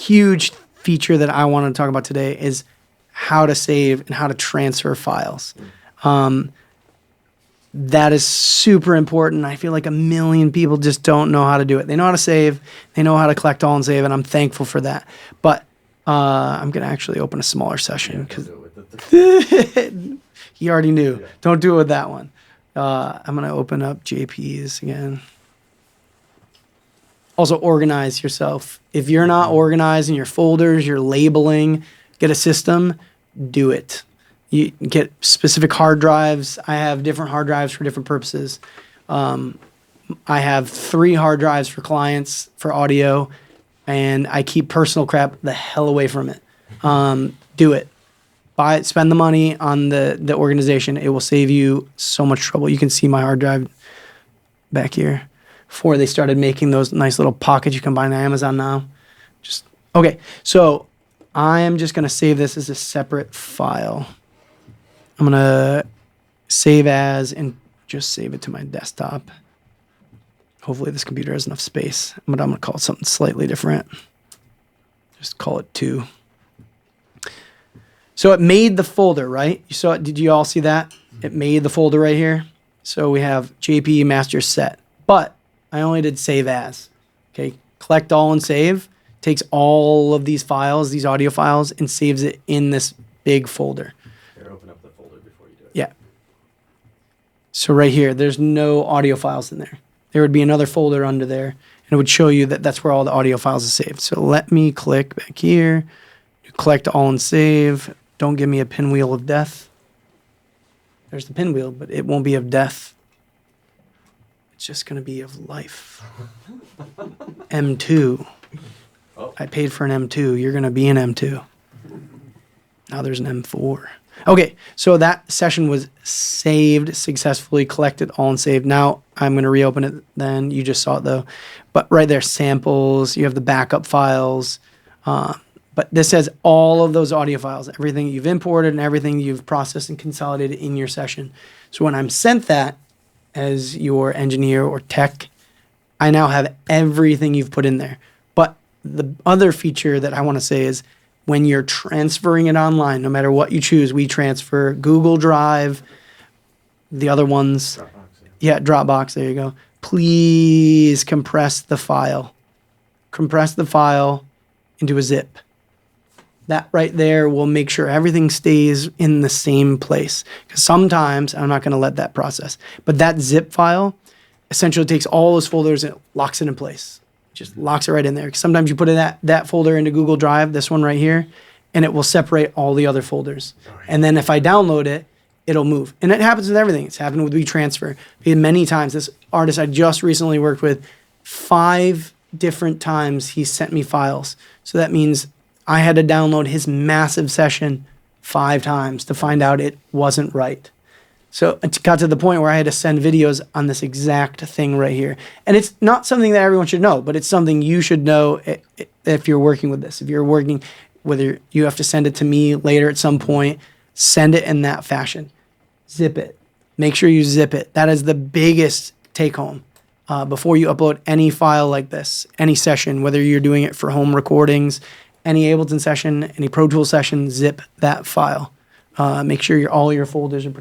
huge feature that I want to talk about today is how to save and how to transfer files. That is super important. I feel like a million people just don't know how to do it. They know how to save. They know how to collect all and save, and I'm thankful for that. But I'm going to actually open a smaller session because he already knew. Yeah. Don't do it with that one. I'm going to open up JP's again. Also, organize yourself. If you're not organizing your folders, your labeling, get a system, do it. You get specific hard drives. I have different hard drives for different purposes. I have 3 hard drives for clients for audio, and I keep personal crap the hell away from it. Do it. Buy it. Spend the money on the organization. It will save you so much trouble. You can see my hard drive back here before they started making those nice little pockets you can buy on Amazon now. Okay, so I am just going to save this as a separate file. I'm going to save as and just save it to my desktop. Hopefully this computer has enough space. But I'm going to call it something slightly different. Just call it 2. So it made the folder, right? You saw it? Did you all see that? It made the folder right here. So we have JP master set. But I only did save as. Okay, collect all and save. Takes all of these files, these audio files, and saves it in this big folder. Open up the folder before you do it. Yeah. So right here, there's no audio files in there. There would be another folder under there, and it would show you that that's where all the audio files are saved. So let me click back here, collect all and save. Don't give me a pinwheel of death. There's the pinwheel, but it won't be of death. It's just going to be of life. M2. Oh. I paid for an M2. You're going to be an M2. Now there's an M4. Okay, so that session was saved successfully, collected all and saved. Now I'm going to reopen it then. You just saw it though. But right there, samples, you have the backup files. But this has all of those audio files, everything you've imported and everything you've processed and consolidated in your session. So when I'm sent that as your engineer or tech, I now have everything you've put in there. But the other feature that I want to say is when you're transferring it online, no matter what you choose, we transfer Google Drive, the other ones. Dropbox. Yeah, Dropbox, there you go. Please compress the file. Compress the file into a zip. That right there will make sure everything stays in the same place. Because sometimes, I'm not going to let that process, but that zip file essentially takes all those folders and locks it in place. Just locks it right in there. Sometimes you put that folder into Google Drive, this one right here, and it will separate all the other folders. Oh, yeah. And then if I download it, it'll move. And it happens with everything. It's happened with WeTransfer. Many times, this artist I just recently worked with, 5 different times he sent me files. So that means I had to download his massive session 5 times to find out it wasn't right. So it got to the point where I had to send videos on this exact thing right here. And it's not something that everyone should know, but it's something you should know if you're working with this. If you're working, whether you have to send it to me later at some point, send it in that fashion. Zip it. Make sure you zip it. That is the biggest take home. Before you upload any file like this, any session, whether you're doing it for home recordings, any Ableton session, any Pro Tools session, zip that file. Make sure all your folders are protected.